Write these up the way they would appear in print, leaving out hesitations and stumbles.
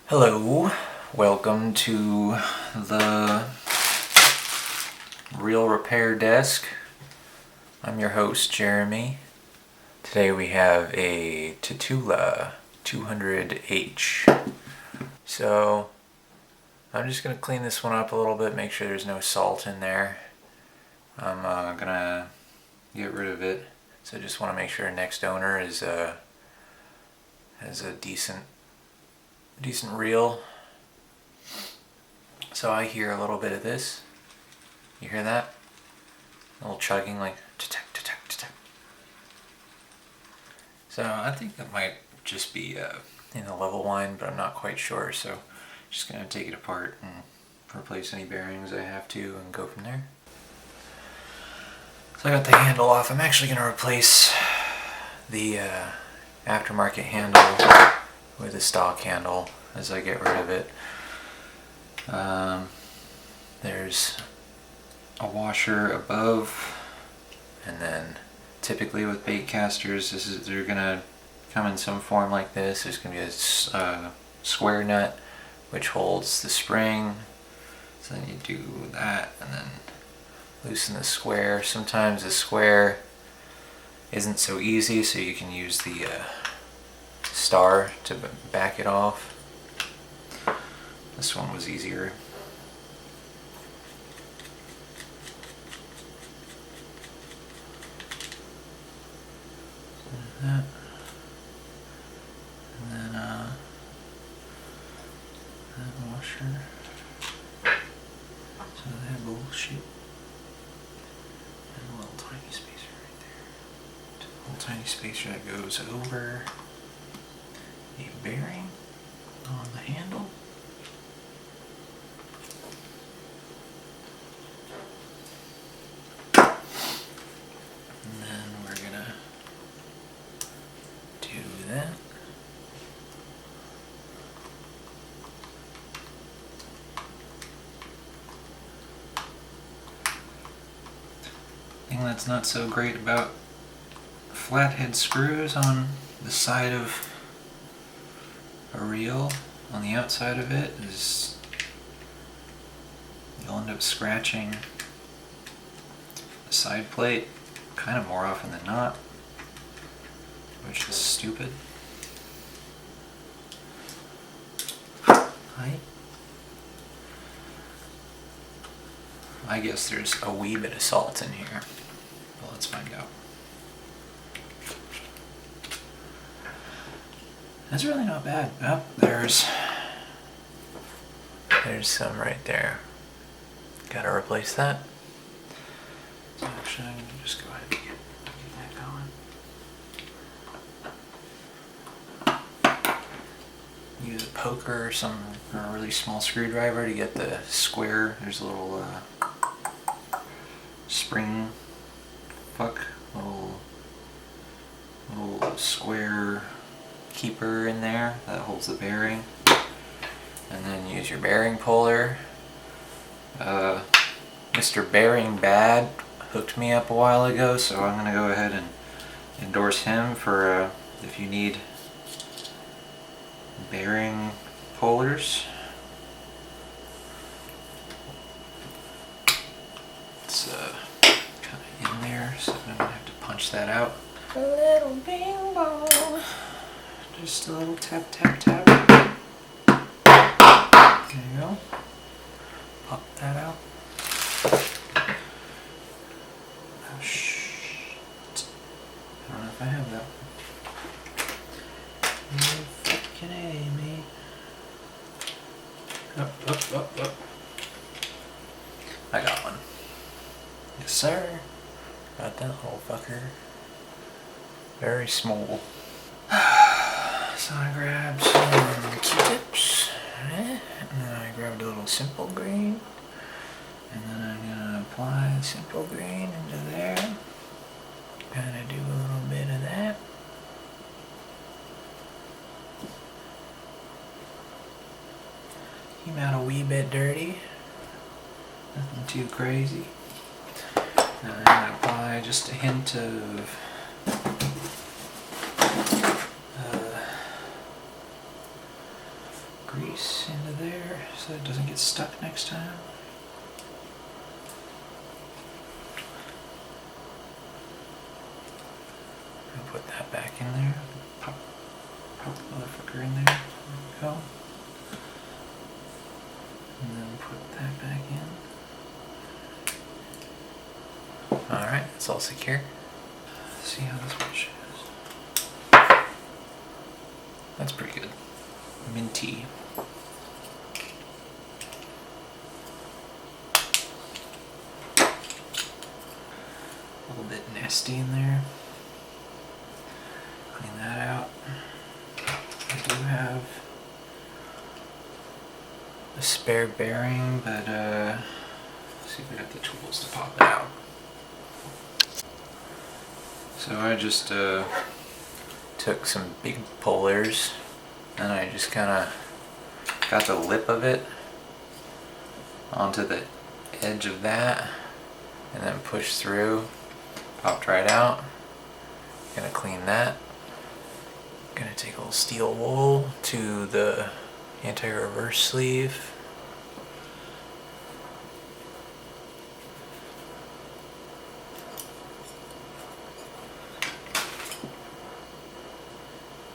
Hello, welcome to the Real Repair Desk. I'm your host, Jeremy. Today we have a Tatula 200H. So I'm just going to clean this one up a little bit, make sure there's no salt in there. I'm going to get rid of it. So I just want to make sure next owner has a decent reel. So I hear a little bit of this. You hear that? A little chugging, like ta-tack, ta-tack, ta-tack. So I think that might just be in the level line, but I'm not quite sure. So I'm just gonna take it apart and replace any bearings I have to and go from there. So I got the handle off. I'm actually gonna replace the aftermarket handle with a stock handle as I get rid of it. There's a washer above, and then typically with bait casters, they're gonna come in some form like this. There's gonna be a square nut which holds the spring. So then you do that and then loosen the square. Sometimes the square isn't so easy, so you can use the star to back it off. This one was easier. That. And then that washer. So that bullshit. And a little tiny spacer right there. A little tiny spacer that goes over a bearing on the handle. And then we're gonna do that. Thing that's not so great about flathead screws on the side of a reel, on the outside of it, is you'll end up scratching the side plate kind of more often than not, which is stupid. I guess there's a wee bit of salt in here, but let's find out. That's really not bad. Oh, there's some right there. Gotta replace that. So actually, I'm gonna just go ahead and get that going. Use a poker or a really small screwdriver to get the square. There's a little spring little square keeper in there that holds the bearing, and then use your bearing puller. Mr. Bearing Bad hooked me up a while ago, so I'm gonna go ahead and endorse him for if you need bearing pullers. It's kind of in there, so I'm gonna have to punch that out. A little bing bong. Just a little tap tap tap. There you go. Pop that out. Oh shit. I don't know if I have that. You fucking A me. Up. I got one. Yes sir. Got that little fucker. Very small. So I grabbed some Q-tips, and then I grabbed a little simple green, and then I'm gonna apply the simple green into there. Kind of do a little bit of that. Came out a wee bit dirty. Nothing too crazy. And I'm gonna apply just a hint of grease into there so it doesn't get stuck next time. And put that back in there. Pop the motherfucker in there. There we go. And then put that back in. Alright, it's all secure. Let's see how this one shows. That's pretty good. Minty. A little bit nasty in there. Clean that out. I do have a spare bearing, but let's see if I got the tools to pop it out. So I just took some big pullers and I just kind of got the lip of it onto the edge of that and then pushed through, popped right out. Gonna clean that. Gonna take a little steel wool to the anti-reverse sleeve.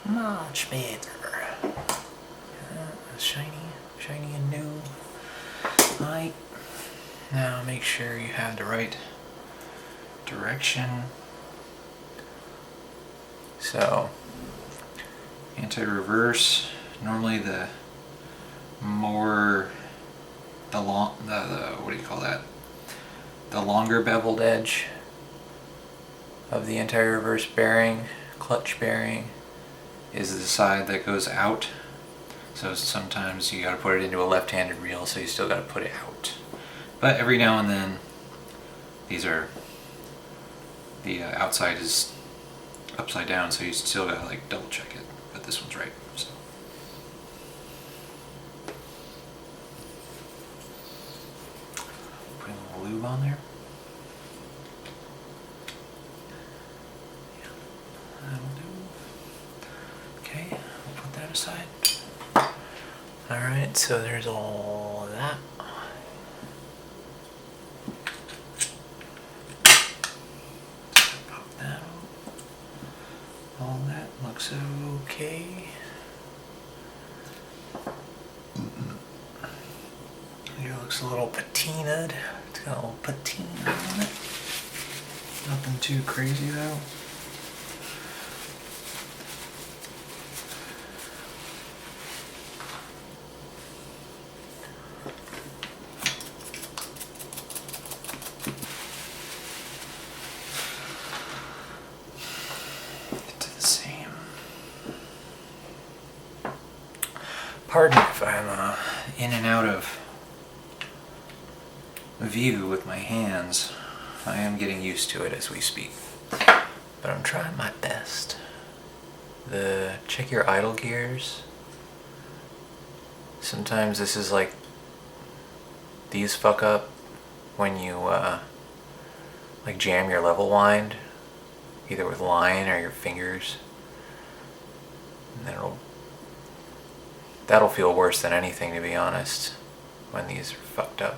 Much better. Shiny and new. Right. Now make sure you have the right direction. So, anti-reverse. Normally the what do you call that? The longer beveled edge of the anti-reverse bearing, clutch bearing, is the side that goes out. So sometimes you gotta put it into a left-handed reel, so you still gotta put it out. But every now and then, the outside is upside down, so you still gotta like double check it. But this one's right. So. Putting a little lube on there. Yeah, that'll do. Okay, we'll put that aside. Alright, so there's all that. Pop that out. All that looks okay. Here looks a little patinaed. It's got a little patina on it. Nothing too crazy though. Pardon if I'm in and out of view with my hands. I am getting used to it as we speak, but I'm trying my best. Check your idle gears. Sometimes this is like, these fuck up when you like jam your level wind, either with line or your fingers, and then that'll feel worse than anything, to be honest, when these are fucked up.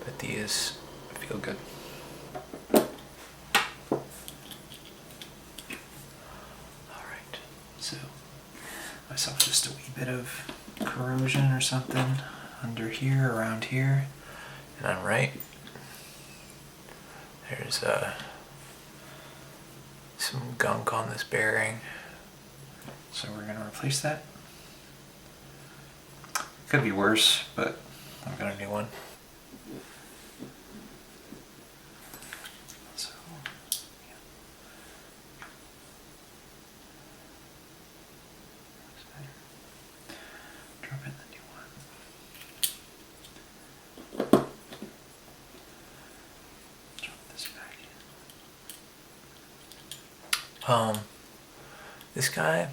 But these feel good. Alright, so I saw just a wee bit of corrosion or something under here, around here, and I'm right. There's some gunk on this bearing. So we're going to replace that. Could be worse, but I'm gonna do one. So, yeah. Drop in the new one. Drop this back in. This guy,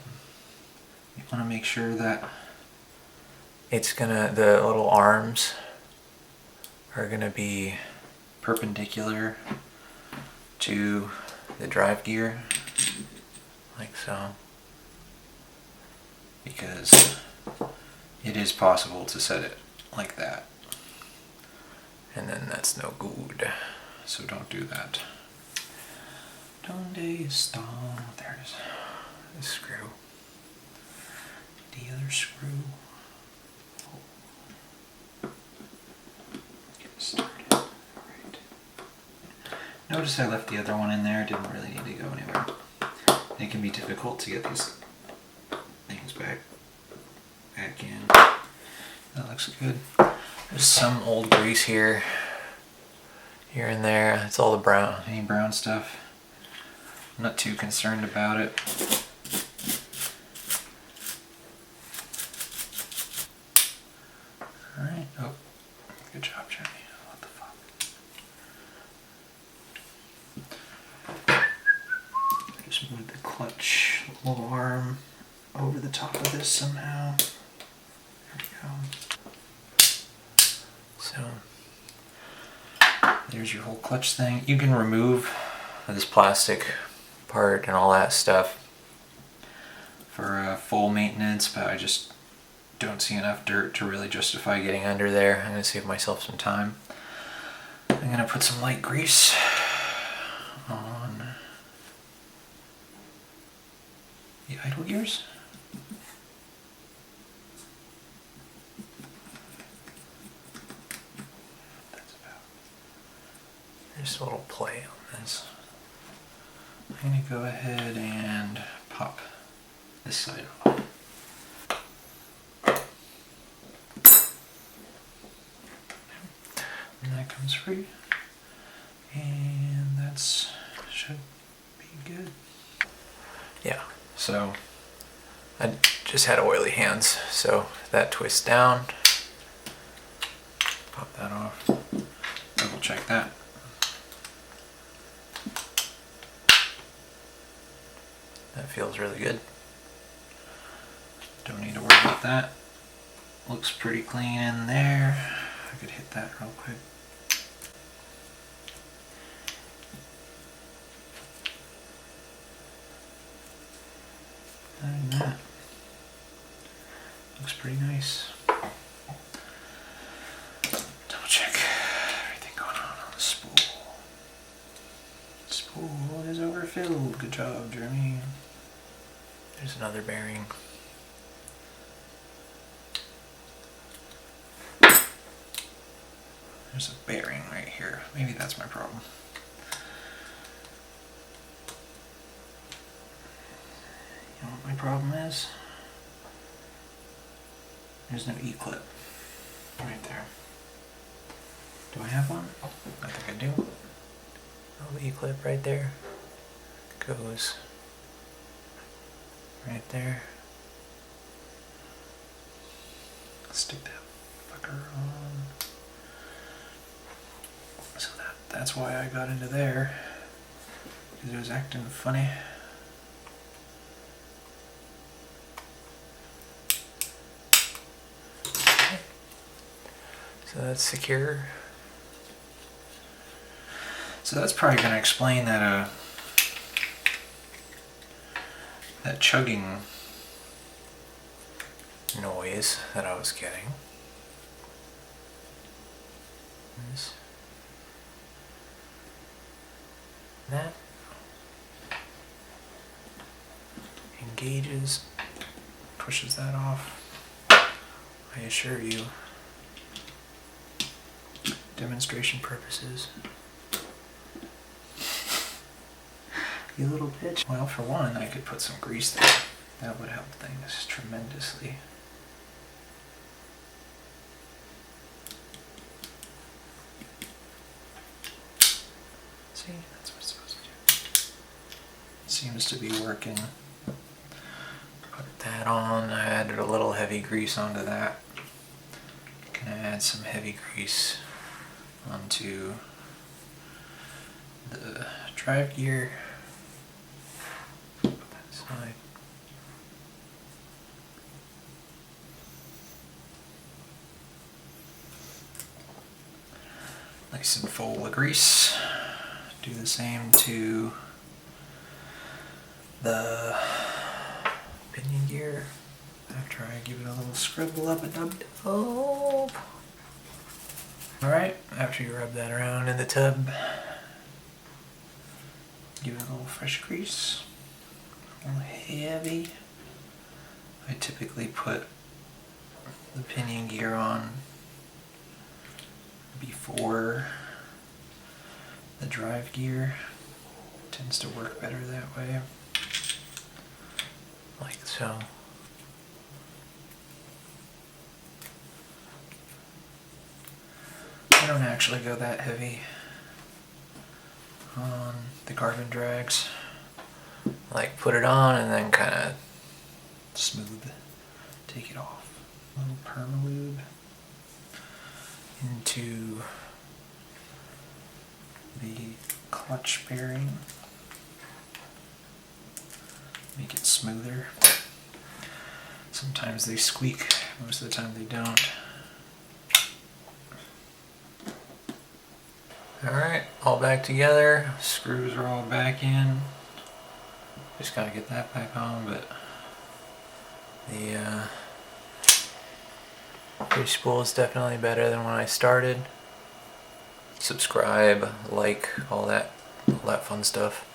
you want to make sure that the little arms are gonna be perpendicular to the drive gear, like so, because it is possible to set it like that. And then that's no good. So don't do that. Donde está? There's the screw. The other screw. Get started. Alright. Notice I left the other one in there. Didn't really need to go anywhere. It can be difficult to get these things back in. That looks good. There's some old grease here and there. It's all the brown, any brown stuff. I'm not too concerned about it. Alright, oh, good job, Jenny. What the fuck? I just moved the clutch little arm over the top of this somehow. There we go. So, there's your whole clutch thing. You can remove this plastic part and all that stuff for full maintenance, but I just don't see enough dirt to really justify getting under there. I'm going to save myself some time. I'm going to put some light grease on the idle gears. Just a little play on this. I'm going to go ahead and pop this side off. And that comes free. And that's should be good. Yeah, so I just had oily hands, so that twists down. Pop that off. Double check that. That feels really good. Don't need to worry about that. Looks pretty clean in there. I could hit that real quick. Other than that, looks pretty nice. Double check everything going on the spool. Spool is overfilled. Good job, Jeremy. There's another bearing. There's a bearing right here. Maybe that's my problem. You know what my problem is? There's no E-clip right there. Do I have one? I think I do. Oh, the E-clip right there goes right there. Stick that fucker on. So that's why I got into there, because it was acting funny. Okay. So that's secure. So that's probably going to explain that that chugging noise that I was getting. This. That engages, pushes that off. I assure you, demonstration purposes. You little bitch. Well, for one, I could put some grease there. That would help things tremendously. See, that's what it's supposed to do. Seems to be working. Put that on. I added a little heavy grease onto that. Gonna add some heavy grease onto the drive gear. Put that aside. Nice and full of grease. Do the same to the pinion gear. after I give it a little scribble up a dub. Alright, after you rub that around in the tub, give it a little fresh grease. A little heavy. I typically put the pinion gear on before the drive gear. Tends to work better that way. Like so. I don't actually go that heavy on the carbon drags. Like put it on and then kind of smooth, take it off. A little permalube into the clutch bearing. Make it smoother. Sometimes they squeak, most of the time they don't. Alright, all back together. Screws are all back in. Just gotta get that back on, but the push spool is definitely better than when I started. Subscribe, like, all that fun stuff.